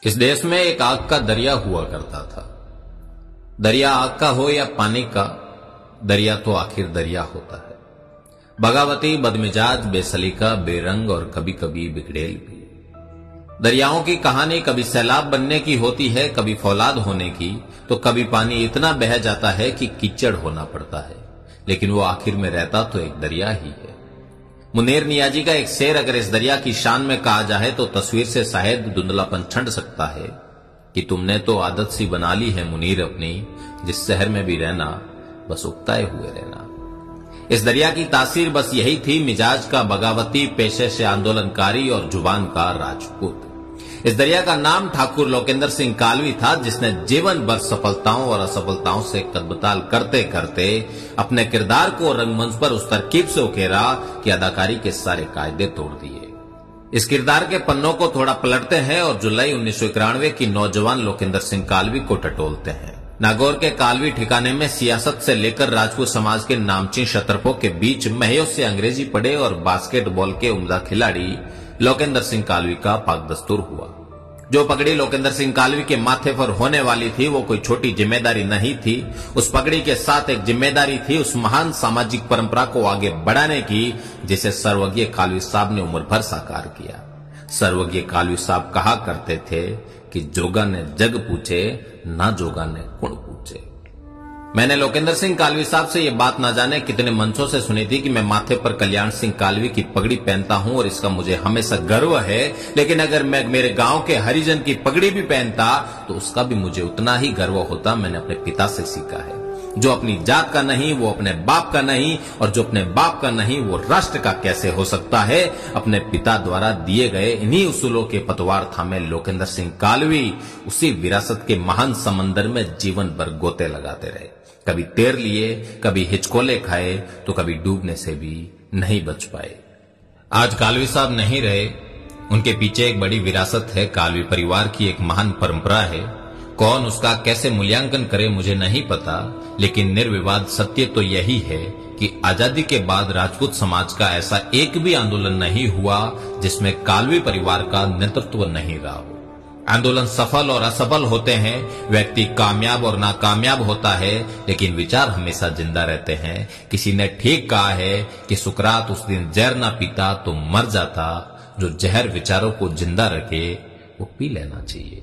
इस देश में एक आग का दरिया हुआ करता था। दरिया आग का हो या पानी का, दरिया तो आखिर दरिया होता है। बगावती, बदमिजाज, बेसलीका, बेरंग और कभी कभी बिगड़ेल भी। दरियाओं की कहानी कभी सैलाब बनने की होती है, कभी फौलाद होने की, तो कभी पानी इतना बह जाता है कि कीचड़ होना पड़ता है, लेकिन वो आखिर में रहता तो एक दरिया ही है। मुनीर नियाजी का एक शेर अगर इस दरिया की शान में कहा जाए तो तस्वीर से शायद धुंधलापन छंट सकता है कि तुमने तो आदत सी बना ली है मुनीर अपनी, जिस शहर में भी रहना बस उकताए हुए रहना। इस दरिया की तासीर बस यही थी, मिजाज का बगावती, पेशे से आंदोलनकारी और जुबान का राजपूत। इस दरिया का नाम ठाकुर लोकेंद्र सिंह कालवी था, जिसने जीवन भर सफलताओं और असफलताओं से कदबताल करते करते अपने किरदार को रंगमंच पर उस तरकीब से उकेरा कि अदाकारी के सारे कायदे तोड़ दिए। इस किरदार के पन्नों को थोड़ा पलटते हैं और जुलाई 1991 की नौजवान लोकेंद्र सिंह कालवी को टटोलते हैं। नागौर के कालवी ठिकाने में सियासत से लेकर राजपूत समाज के नामचीन शतरफों के बीच महयों से अंग्रेजी पढ़े और बास्केटबॉल के उम्दा खिलाड़ी लोकेंद्र सिंह कालवी का पाकदस्तूर हुआ। जो पगड़ी लोकेंद्र सिंह कालवी के माथे पर होने वाली थी वो कोई छोटी जिम्मेदारी नहीं थी। उस पगड़ी के साथ एक जिम्मेदारी थी उस महान सामाजिक परंपरा को आगे बढ़ाने की, जिसे सर्वज्ञ कालवी साहब ने उम्र भर साकार किया। सर्वज्ञ कालवी साहब कहा करते थे कि जोगा ने जग पूछे, ना जोगा ने कुण पूछे। मैंने लोकेंद्र सिंह कालवी साहब से यह बात ना जाने कितने मंचों से सुनी थी कि मैं माथे पर कल्याण सिंह कालवी की पगड़ी पहनता हूं और इसका मुझे हमेशा गर्व है, लेकिन अगर मैं मेरे गांव के हरिजन की पगड़ी भी पहनता तो उसका भी मुझे उतना ही गर्व होता। मैंने अपने पिता से सीखा है, जो अपनी जात का नहीं वो अपने बाप का नहीं, और जो अपने बाप का नहीं वो राष्ट्र का कैसे हो सकता है। अपने पिता द्वारा दिए गए इन्हीं उसूलों के पतवार थामे लोकेंद्र सिंह कालवी उसी विरासत के महान समंदर में जीवन भर गोते लगाते रहे। कभी तैर लिए, कभी हिचकोले खाए, तो कभी डूबने से भी नहीं बच पाए। आज कालवी साहब नहीं रहे, उनके पीछे एक बड़ी विरासत है। कालवी परिवार की एक महान परंपरा है। कौन उसका कैसे मूल्यांकन करे मुझे नहीं पता, लेकिन निर्विवाद सत्य तो यही है कि आजादी के बाद राजपूत समाज का ऐसा एक भी आंदोलन नहीं हुआ जिसमें कालवी परिवार का नेतृत्व नहीं रहा हो। आंदोलन सफल और असफल होते हैं, व्यक्ति कामयाब और नाकामयाब होता है, लेकिन विचार हमेशा जिंदा रहते हैं। किसी ने ठीक कहा है कि सुकरात उस दिन जहर ना पीता तो मर जाता। जो जहर विचारों को जिंदा रखे वो पी लेना चाहिए।